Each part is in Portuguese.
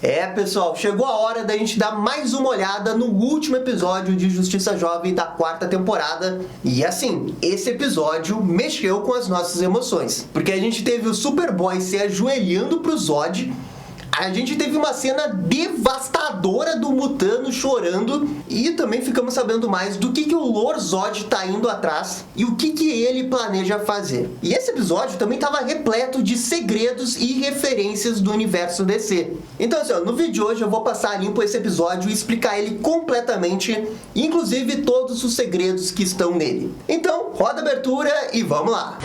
É, pessoal, chegou a hora da gente dar mais uma olhada no último episódio de Justiça Jovem da 4ª temporada. E assim, esse episódio mexeu com as nossas emoções, porque a gente teve o Superboy se ajoelhando pro Zod. A gente teve uma cena devastadora do Mutano chorando e também ficamos sabendo mais do que o Lord Zod tá indo atrás e o que ele planeja fazer. E esse episódio também estava repleto de segredos e referências do universo DC. Então assim, no vídeo de hoje eu vou passar limpo esse episódio e explicar ele completamente, inclusive todos os segredos que estão nele. Então, roda a abertura e vamos lá!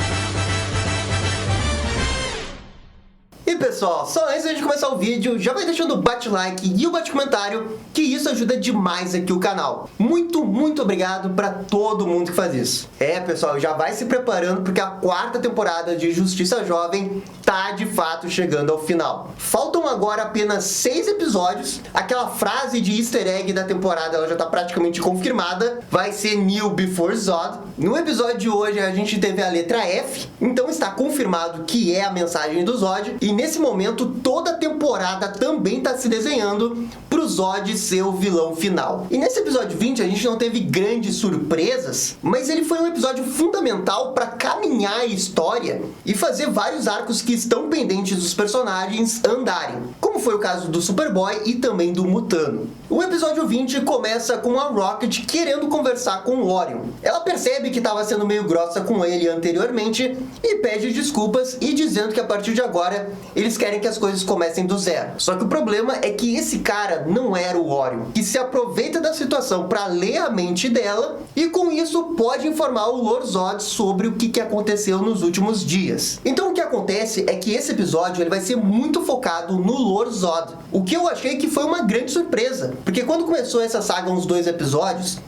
E pessoal, só antes de começar o vídeo, já vai deixando o bate-like e o bate-comentário, que isso ajuda demais aqui o canal. Muito obrigado pra todo mundo que faz isso. É pessoal, já vai se preparando porque a 4ª temporada de Justiça Jovem tá de fato chegando ao final. Faltam agora apenas 6 episódios, aquela frase de easter egg da temporada ela já tá praticamente confirmada, vai ser New Before Zod. No episódio de hoje a gente teve a letra F, então está confirmado que é a mensagem do Zod, e nesse momento, toda a temporada também está se desenhando para o Zod ser o vilão final. E nesse episódio 20, a gente não teve grandes surpresas, mas ele foi um episódio fundamental para caminhar a história e fazer vários arcos que estão pendentes dos personagens andarem, como foi o caso do Superboy e também do Mutano. O episódio 20 começa com a Rocket querendo conversar com o Orion. Ela percebe que estava sendo meio grossa com ele anteriormente e pede desculpas e dizendo que a partir de agora eles querem que as coisas comecem do zero. Só que o problema é que esse cara não era o Orion, que se aproveita da situação para ler a mente dela e com isso pode informar o Lord Zod sobre o que aconteceu nos últimos dias. Então o que acontece é que esse episódio ele vai ser muito focado no Lord Zod, o que eu achei que foi uma grande surpresa, porque quando começou essa saga uns 2 episódios,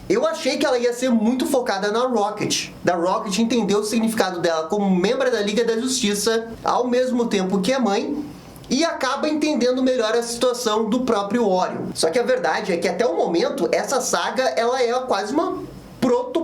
eu achei que ela ia ser muito focada na Rocket. Da Rocket entender o significado dela como membro da Liga da Justiça, ao mesmo tempo que é mãe, e acaba entendendo melhor a situação do próprio Orion. Só que a verdade é que até o momento, essa saga ela é quase uma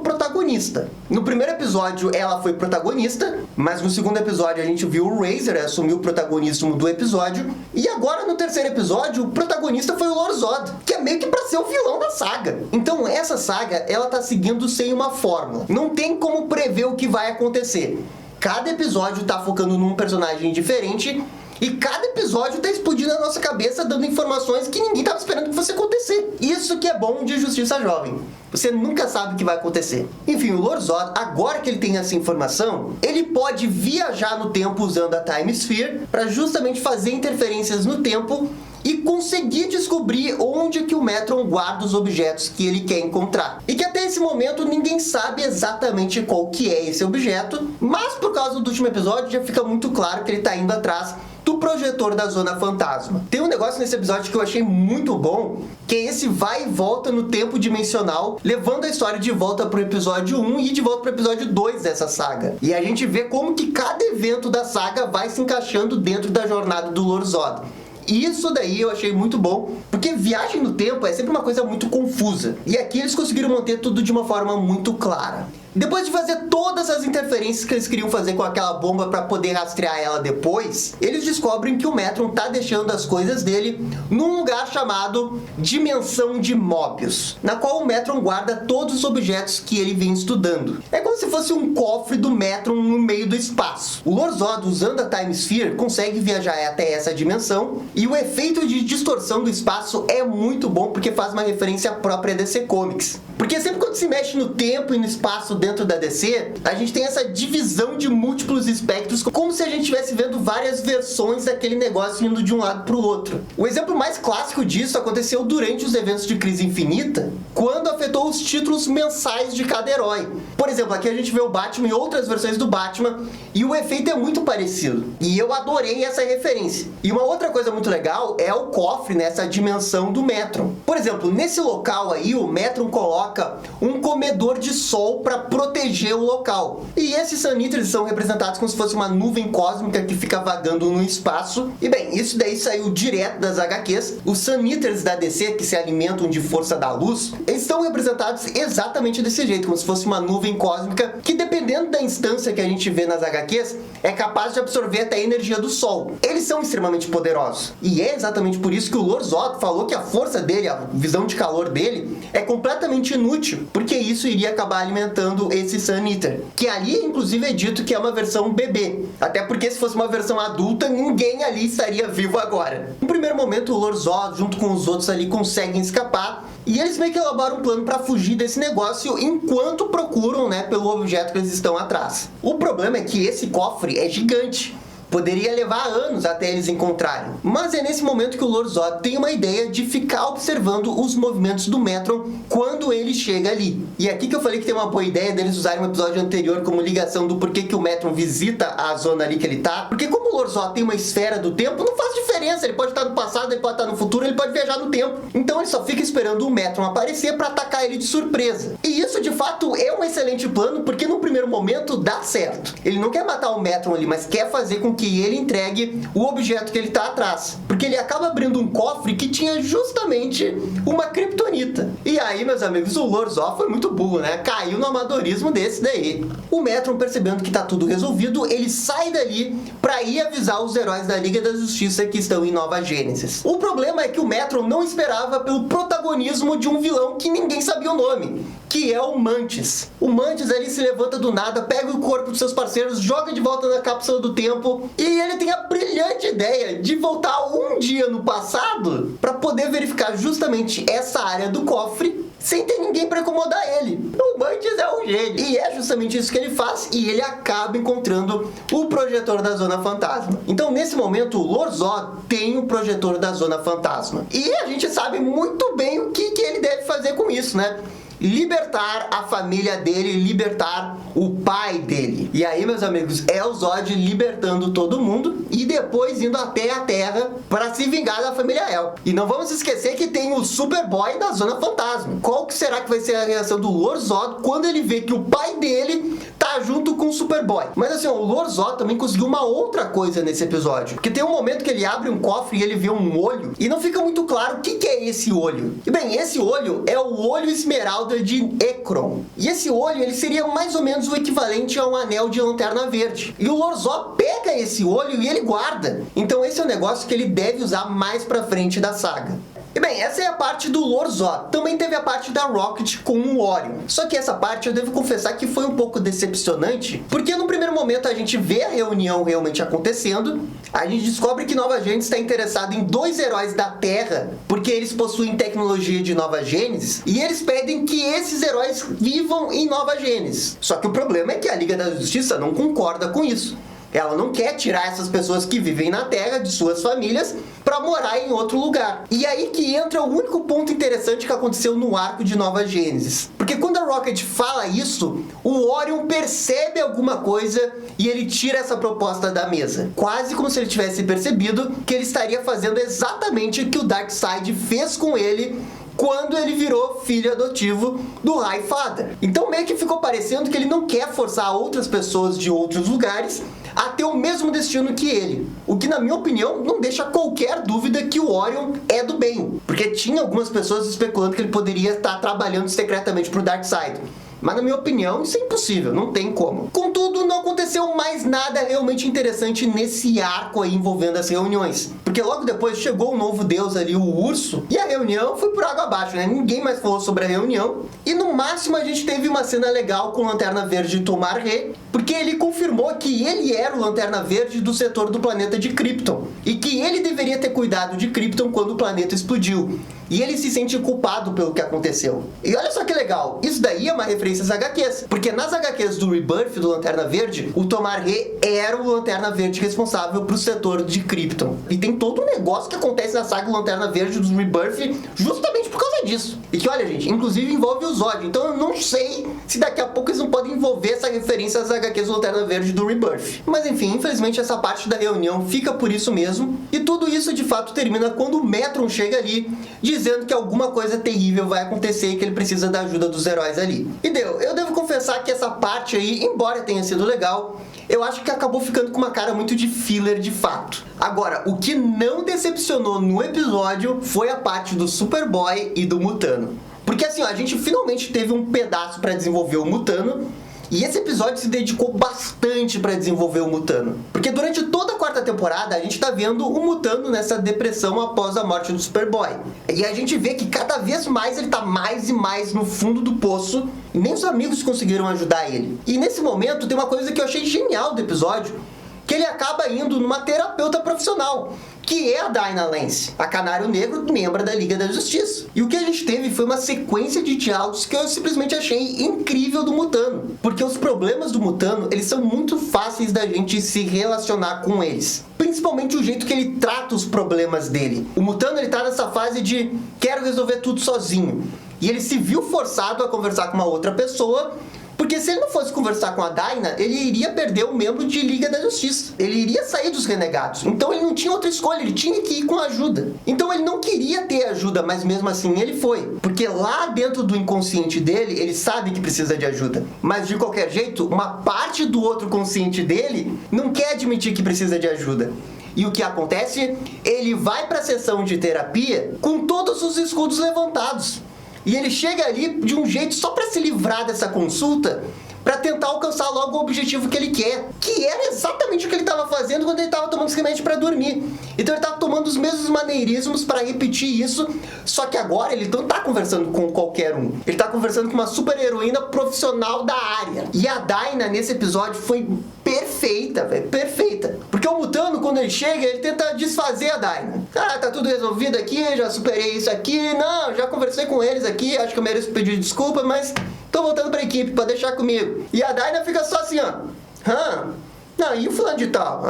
protagonista. No primeiro episódio ela foi protagonista, mas no segundo episódio a gente viu o Razor assumir o protagonismo do episódio, e agora no terceiro episódio o protagonista foi o Lord Zod, que é meio que pra ser o vilão da saga. Então essa saga ela tá seguindo sem uma fórmula, não tem como prever o que vai acontecer. Cada episódio tá focando num personagem diferente e cada episódio tá explodindo na nossa cabeça, dando informações que ninguém tava esperando que fosse acontecer. Isso que é bom de Justiça Jovem. Você nunca sabe o que vai acontecer. Enfim, o Lord Zod, agora que ele tem essa informação, ele pode viajar no tempo usando a Time Sphere para justamente fazer interferências no tempo e conseguir descobrir onde que o Metron guarda os objetos que ele quer encontrar. E que até esse momento ninguém sabe exatamente qual que é esse objeto, mas por causa do último episódio já fica muito claro que ele está indo atrás do projetor da Zona Fantasma. Tem um negócio nesse episódio que eu achei muito bom, que é esse vai e volta no tempo dimensional, levando a história de volta pro episódio 1 e de volta pro episódio 2 dessa saga. E a gente vê como que cada evento da saga vai se encaixando dentro da jornada do Lord Zod. Isso daí eu achei muito bom, porque viagem no tempo é sempre uma coisa muito confusa. E aqui eles conseguiram manter tudo de uma forma muito clara. Depois de fazer todas as interferências que eles queriam fazer com aquela bomba para poder rastrear ela depois, eles descobrem que o Metron tá deixando as coisas dele num lugar chamado Dimensão de Mobius, na qual o Metron guarda todos os objetos que ele vem estudando. É como se fosse um cofre do Metron no meio do espaço. O Lord Zod, usando a Time Sphere, consegue viajar até essa dimensão, e o efeito de distorção do espaço é muito bom porque faz uma referência à própria DC Comics. Porque sempre quando se mexe no tempo e no espaço dentro da DC, a gente tem essa divisão de múltiplos espectros, como se a gente estivesse vendo várias versões daquele negócio indo de um lado para o outro. O exemplo mais clássico disso aconteceu durante os eventos de Crise Infinita, quando afetou os títulos mensais de cada herói. Por exemplo, aqui a gente vê o Batman e outras versões do Batman, e o efeito é muito parecido. E eu adorei essa referência. E uma outra coisa muito legal é o cofre nessa dimensão do Metron. Por exemplo, nesse local aí, o Metron coloca um comedor de sol para proteger o local. E esses Sun Eaters são representados como se fosse uma nuvem cósmica que fica vagando no espaço. E bem, isso daí saiu direto das HQs. Os Sun Eaters da DC, que se alimentam de força da luz, eles estão representados exatamente desse jeito, como se fosse uma nuvem cósmica que, dependendo da instância que a gente vê nas HQs, é capaz de absorver até a energia do Sol. Eles são extremamente poderosos. E é exatamente por isso que o Lord Zod falou que a força dele, a visão de calor dele, é completamente inútil, porque isso iria acabar alimentando esse Sun Eater. Que ali, inclusive, é dito que é uma versão bebê. Até porque se fosse uma versão adulta, ninguém ali estaria vivo agora. No primeiro momento, o Lord Zod, junto com os outros ali, conseguem escapar. E eles meio que elaboram um plano para fugir desse negócio enquanto procuram, né, pelo objeto que eles estão atrás. O problema é que esse cofre é gigante. Poderia levar anos até eles encontrarem. Mas é nesse momento que o Lord Zod tem uma ideia de ficar observando os movimentos do Metron quando ele chega ali. E é aqui que eu falei que tem uma boa ideia deles usarem um episódio anterior como ligação do porquê que o Metron visita a zona ali que ele tá. Porque como o Lord Zod tem uma esfera do tempo, não faz diferença. Ele pode estar no passado, ele pode estar no futuro, ele pode viajar no tempo. Então ele só fica esperando o Metron aparecer para atacar ele de surpresa. E isso, de fato, é um excelente plano, porque no primeiro momento dá certo. Ele não quer matar o Metron ali, mas quer fazer com que ele entregue o objeto que ele tá atrás. Porque ele acaba abrindo um cofre que tinha justamente uma kryptonita. E aí, meus amigos, o Lord Zod foi muito burro, né? Caiu no amadorismo desse daí. O Metron, percebendo que tá tudo resolvido, ele sai dali pra ir avisar os heróis da Liga da Justiça que estão em Nova Gênesis. O problema é que o Metron não esperava pelo protagonismo de um vilão que ninguém sabia o nome, que é o Mantis. O Mantis ali se levanta do nada, pega o corpo dos seus parceiros, joga de volta na cápsula do tempo e ele tem a brilhante ideia de voltar um dia no passado para poder verificar justamente essa área do cofre sem ter ninguém para incomodar ele. O Mantis é um gênio. E é justamente isso que ele faz e ele acaba encontrando o projetor da Zona Fantasma. Então, nesse momento, o Lord Zod tem o projetor da Zona Fantasma. E a gente sabe muito bem o que ele deve fazer com isso, né? Libertar a família dele, libertar o pai dele. E aí, meus amigos, é o Zod libertando todo mundo e depois indo até a Terra para se vingar da família El. E não vamos esquecer que tem o Superboy da Zona Fantasma. Qual que será que vai ser a reação do Lord Zod quando ele vê que o pai dele tá junto com o Superboy? Mas assim, ó, o Lord Zod também conseguiu uma outra coisa nesse episódio. Porque tem um momento que ele abre um cofre e ele vê um olho e não fica muito claro o que é esse olho. E bem, esse olho é o olho esmeralda de Ekron. E esse olho, ele seria mais ou menos o equivalente a um anel de Lanterna Verde. E o Lord Zod pega esse olho e ele guarda. Então esse é um negócio que ele deve usar mais pra frente da saga. E bem, essa é a parte do Lord Zod. Também teve a parte da Rocket com o Orion. Só que essa parte eu devo confessar que foi um pouco decepcionante, porque no primeiro momento a gente vê a reunião realmente acontecendo, a gente descobre que Nova Gênesis está interessada em dois heróis da Terra, porque eles possuem tecnologia de Nova Gênesis, e eles pedem que esses heróis vivam em Nova Gênesis. Só que o problema é que a Liga da Justiça não concorda com isso. Ela não quer tirar essas pessoas que vivem na Terra de suas famílias para morar em outro lugar. E aí que entra o único ponto interessante que aconteceu no arco de Nova Gênesis. Porque quando a Rocket fala isso, o Orion percebe alguma coisa e ele tira essa proposta da mesa. Quase como se ele tivesse percebido que ele estaria fazendo exatamente o que o Darkseid fez com ele quando ele virou filho adotivo do High Father. Então meio que ficou parecendo que ele não quer forçar outras pessoas de outros lugares a ter o mesmo destino que ele. O que, na minha opinião, não deixa qualquer dúvida que o Orion é do bem. Porque tinha algumas pessoas especulando que ele poderia estar trabalhando secretamente pro Darkseid. Mas, na minha opinião, isso é impossível, não tem como. Contudo, não aconteceu mais nada realmente interessante nesse arco aí envolvendo as reuniões. Porque logo depois chegou o novo deus ali, o Urso, e a reunião foi por água abaixo, né? Ninguém mais falou sobre a reunião. E no máximo a gente teve uma cena legal com o Lanterna Verde e Tomar Rê, porque ele confirmou que ele era o Lanterna Verde do setor do planeta de Krypton. E que ele deveria ter cuidado de Krypton quando o planeta explodiu. E ele se sente culpado pelo que aconteceu. E olha só que legal, isso daí é uma referência às HQs. Porque nas HQs do Rebirth do Lanterna Verde, o Tomar Rê era o Lanterna Verde responsável pro setor de Krypton. E tem todo um negócio que acontece na saga Lanterna Verde do Rebirth justamente por causa disso. E que, olha, gente, inclusive envolve o Zod. Então eu não sei se daqui a pouco eles não podem envolver essa referência às HQs do Lanterna Verde do Rebirth. Mas enfim, infelizmente essa parte da reunião fica por isso mesmo. E tudo isso de fato termina quando o Metron chega ali, dizendo que alguma coisa terrível vai acontecer e que ele precisa da ajuda dos heróis ali. E eu devo confessar que essa parte aí, embora tenha sido legal, eu acho que acabou ficando com uma cara muito de filler de fato. Agora, o que não decepcionou no episódio foi a parte do Superboy e do Mutano. Porque assim, ó, a gente finalmente teve um pedaço para desenvolver o Mutano, E esse episódio se dedicou bastante para desenvolver o Mutano. Porque durante toda a quarta temporada, a gente tá vendo o Mutano nessa depressão após a morte do Superboy. E a gente vê que cada vez mais ele tá mais e mais no fundo do poço, e nem os amigos conseguiram ajudar ele. E nesse momento tem uma coisa que eu achei genial do episódio, que ele acaba indo numa terapeuta profissional, que é a Dinah Lance, a Canário Negro, membro da Liga da Justiça. E o que a gente teve foi uma sequência de diálogos que eu simplesmente achei incrível do Mutano. Porque os problemas do Mutano, eles são muito fáceis da gente se relacionar com eles. Principalmente o jeito que ele trata os problemas dele. O Mutano, ele tá nessa fase de quero resolver tudo sozinho. E ele se viu forçado a conversar com uma outra pessoa, porque se ele não fosse conversar com a Dinah, ele iria perder o membro de Liga da Justiça. Ele iria sair dos Renegados. Então ele não tinha outra escolha, ele tinha que ir com ajuda. Então ele não queria ter ajuda, mas mesmo assim ele foi. Porque lá dentro do inconsciente dele, ele sabe que precisa de ajuda. Mas de qualquer jeito, uma parte do outro consciente dele não quer admitir que precisa de ajuda. E o que acontece? Ele vai para a sessão de terapia com todos os escudos levantados. E ele chega ali de um jeito só para se livrar dessa consulta, para tentar alcançar logo o objetivo que ele quer, que era exatamente o que ele estava fazendo quando ele estava tomando esse remédio para dormir. Então ele estava tomando os mesmos maneirismos para repetir isso, só que agora ele não está conversando com qualquer um. Ele está conversando com uma super heroína profissional da área. E a Dinah nesse episódio foi perfeita, velho, perfeita. Porque o Mutano, quando ele chega, ele tenta desfazer a Dinah. Ah, tá tudo resolvido aqui, já superei isso aqui, não, já conversei com eles aqui, acho que eu mereço pedir desculpa, mas tô voltando pra equipe, pra deixar comigo. E a Dinah fica só assim, ó. Não, e o fulano de tal?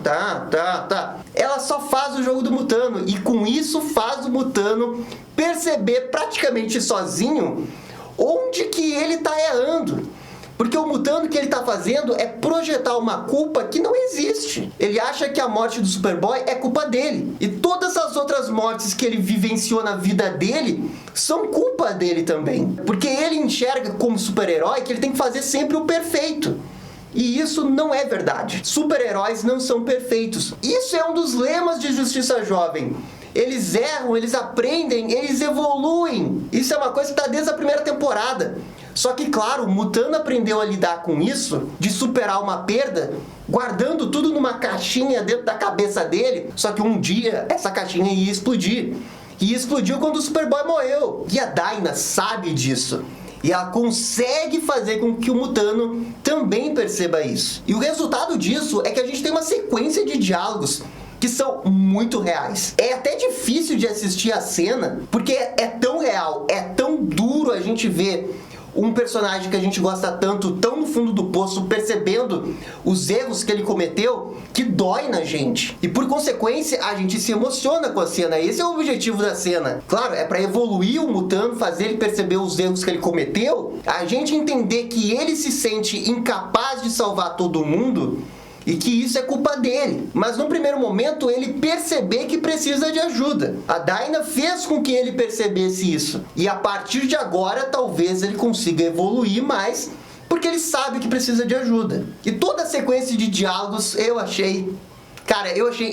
Tá. Ela só faz o jogo do Mutano, e com isso faz o Mutano perceber praticamente sozinho onde que ele tá errando. Porque o Mutano que ele tá fazendo é projetar uma culpa que não existe. Ele acha que a morte do Superboy é culpa dele. E todas as outras mortes que ele vivenciou na vida dele são culpa dele também. Porque ele enxerga como super-herói que ele tem que fazer sempre o perfeito. E isso não é verdade. Super-heróis não são perfeitos. Isso é um dos lemas de Justiça Jovem. Eles erram, eles aprendem, eles evoluem. Isso é uma coisa que está desde a primeira temporada. Só que, claro, o Mutano aprendeu a lidar com isso, de superar uma perda, guardando tudo numa caixinha dentro da cabeça dele. Só que um dia, essa caixinha ia explodir. E explodiu quando o Superboy morreu. E a Dinah sabe disso. E ela consegue fazer com que o Mutano também perceba isso. E o resultado disso é que a gente tem uma sequência de diálogos que são muito reais. É até difícil de assistir a cena, porque é tão real, é tão duro a gente ver um personagem que a gente gosta tanto, tão no fundo do poço, percebendo os erros que ele cometeu, que dói na gente. E por consequência, a gente se emociona com a cena. Esse é o objetivo da cena. Claro, é para evoluir o Mutano, fazer ele perceber os erros que ele cometeu, a gente entender que ele se sente incapaz de salvar todo mundo, e que isso é culpa dele. Mas no primeiro momento ele perceber que precisa de ajuda. A Dinah fez com que ele percebesse isso. E a partir de agora talvez ele consiga evoluir mais, porque ele sabe que precisa de ajuda. E toda a sequência de diálogos eu achei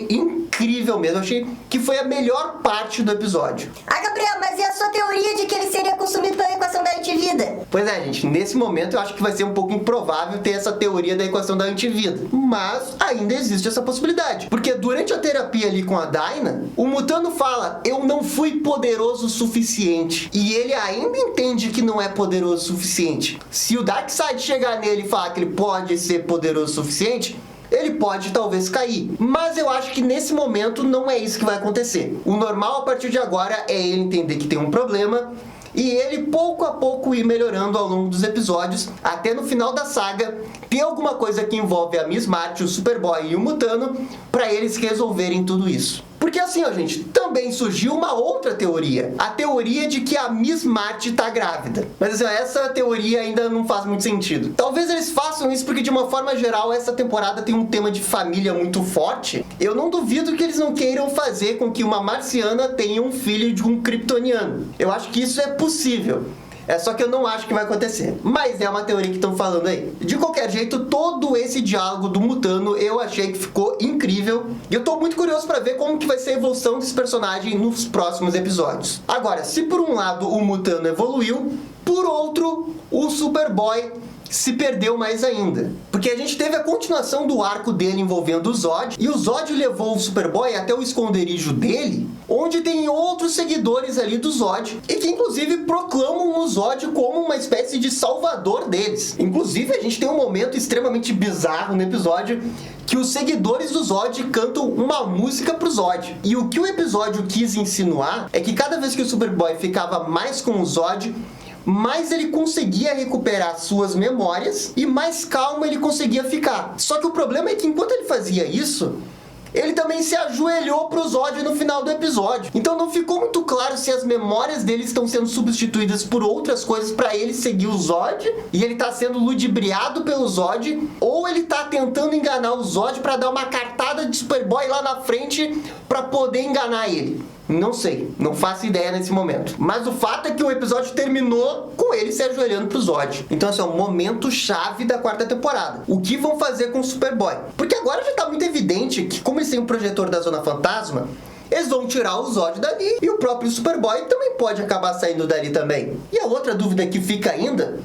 incrível mesmo. Eu achei que foi a melhor parte do episódio. Ah, Gabriel, mas e a sua teoria de que ele seria consumido pela equação da antivida? Pois é, gente, nesse momento eu acho que vai ser um pouco improvável ter essa teoria da equação da antivida. Mas ainda existe essa possibilidade. Porque durante a terapia ali com a Dinah, o Mutano fala, eu não fui poderoso o suficiente. E ele ainda entende que não é poderoso o suficiente. Se o Darkseid chegar nele e falar que ele pode ser poderoso o suficiente, ele pode talvez cair. Mas eu acho que nesse momento não é isso que vai acontecer. O normal a partir de agora é ele entender que tem um problema e ele pouco a pouco ir melhorando ao longo dos episódios, até no final da saga ter alguma coisa que envolve a Miss Martian, o Superboy e o Mutano, para eles resolverem tudo isso. Porque assim, ó, gente, também surgiu uma outra teoria. A teoria de que a Miss Martian tá grávida. Mas assim, essa teoria ainda não faz muito sentido. Talvez eles façam isso porque, de uma forma geral, essa temporada tem um tema de família muito forte. Eu não duvido que eles não queiram fazer com que uma marciana tenha um filho de um kryptoniano. Eu acho que isso é possível. É só que eu não acho que vai acontecer. Mas é uma teoria que estão falando aí. De qualquer jeito, todo esse diálogo do Mutano eu achei que ficou incrível. E eu tô muito curioso pra ver como que vai ser a evolução desse personagem nos próximos episódios. Agora, se por um lado o Mutano evoluiu, por outro, o Superboy se perdeu mais ainda. Porque a gente teve a continuação do arco dele envolvendo o Zod, e o Zod levou o Superboy até o esconderijo dele, onde tem outros seguidores ali do Zod, e que inclusive proclamam o Zod como uma espécie de salvador deles. Inclusive a gente tem um momento extremamente bizarro no episódio, que os seguidores do Zod cantam uma música pro Zod. E o que o episódio quis insinuar é que cada vez que o Superboy ficava mais com o Zod, mais ele conseguia recuperar suas memórias e mais calmo ele conseguia ficar. Só que o problema é que enquanto ele fazia isso, ele também se ajoelhou pro Zod no final do episódio. Então não ficou muito claro se as memórias dele estão sendo substituídas por outras coisas para ele seguir o Zod, e ele tá sendo ludibriado pelo Zod, ou ele tá tentando enganar o Zod para dar uma cartada de Superboy lá na frente para poder enganar ele. Não sei, não faço ideia nesse momento. Mas o fato é que o episódio terminou com ele se ajoelhando pro Zod. Então, assim, é um momento chave da quarta temporada. O que vão fazer com o Superboy? Porque agora já tá muito evidente que, como eles têm um projetor da Zona Fantasma, eles vão tirar o Zod dali, e o próprio Superboy também pode acabar saindo dali também. E a outra dúvida que fica ainda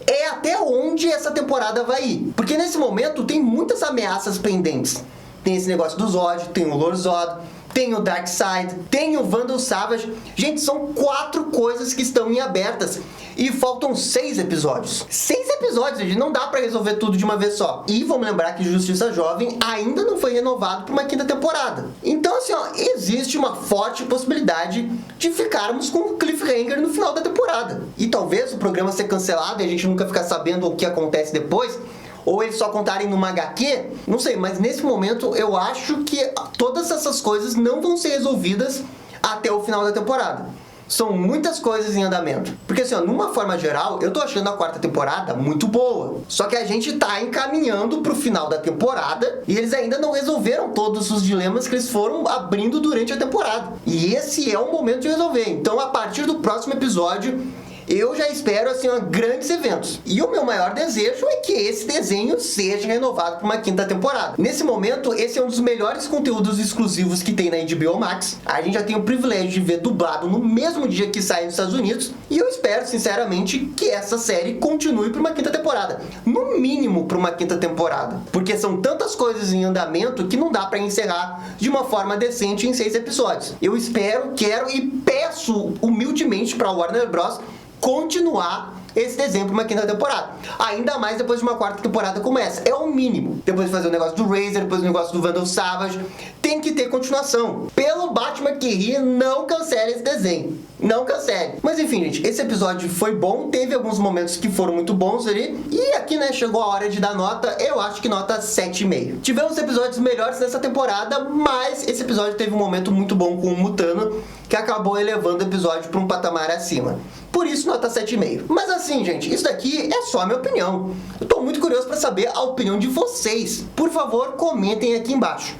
é até onde essa temporada vai ir. Porque nesse momento tem muitas ameaças pendentes. Tem esse negócio do Zod, tem o Lord Zod, tem o Darkseid, tem o Vandal Savage. Gente, são 4 coisas que estão em abertas. E faltam 6 episódios. 6 episódios, gente. Não dá pra resolver tudo de uma vez só. E vamos lembrar que Justiça Jovem ainda não foi renovado pra uma 5ª temporada. Então, assim, ó, existe uma forte possibilidade de ficarmos com um cliffhanger no final da temporada. E talvez o programa ser cancelado e a gente nunca ficar sabendo o que acontece depois, ou eles só contarem numa HQ, não sei, mas nesse momento eu acho que todas essas coisas não vão ser resolvidas até o final da temporada. São muitas coisas em andamento. Porque assim, ó, numa forma geral, eu tô achando a 4ª temporada muito boa. Só que a gente tá encaminhando pro final da temporada e eles ainda não resolveram todos os dilemas que eles foram abrindo durante a temporada. E esse é o momento de resolver. Então, a partir do próximo episódio, eu já espero, assim, grandes eventos. E o meu maior desejo é que esse desenho seja renovado para uma 5ª temporada. Nesse momento, esse é um dos melhores conteúdos exclusivos que tem na HBO Max. A gente já tem o privilégio de ver dublado no mesmo dia que sai nos Estados Unidos. E eu espero, sinceramente, que essa série continue para uma 5ª temporada. No mínimo, para uma 5ª temporada. Porque são tantas coisas em andamento que não dá para encerrar de uma forma decente em 6 episódios. Eu espero, quero e peço humildemente para a Warner Bros. Continuar esse desenho para uma 5ª temporada. Ainda mais depois de uma 4ª temporada como essa. É o mínimo. Depois de fazer o negócio do Razor, depois do negócio do Vandal Savage, tem que ter continuação. Pelo Batman que ri, não cancele esse desenho. Não cancele. Mas enfim, gente, esse episódio foi bom. Teve alguns momentos que foram muito bons ali. E aqui, né, chegou a hora de dar nota. Eu acho que nota 7,5. Tivemos episódios melhores nessa temporada, mas esse episódio teve um momento muito bom com o Mutano, que acabou elevando o episódio para um patamar acima. Por isso, nota 7,5. Mas assim, gente, isso daqui é só a minha opinião. Eu tô muito curioso para saber a opinião de vocês. Por favor, comentem aqui embaixo.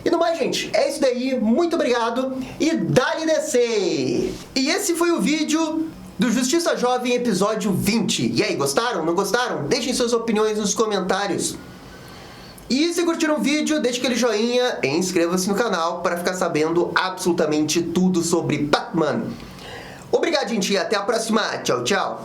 E no mais, gente, é isso daí. Muito obrigado e dá-lhe descer! E esse foi o vídeo do Justiça Jovem, episódio 20. E aí, gostaram? Não gostaram? Deixem suas opiniões nos comentários. E se curtiram o vídeo, deixe aquele joinha e inscreva-se no canal para ficar sabendo absolutamente tudo sobre Batman. Obrigado, gente, e até a próxima. Tchau, tchau.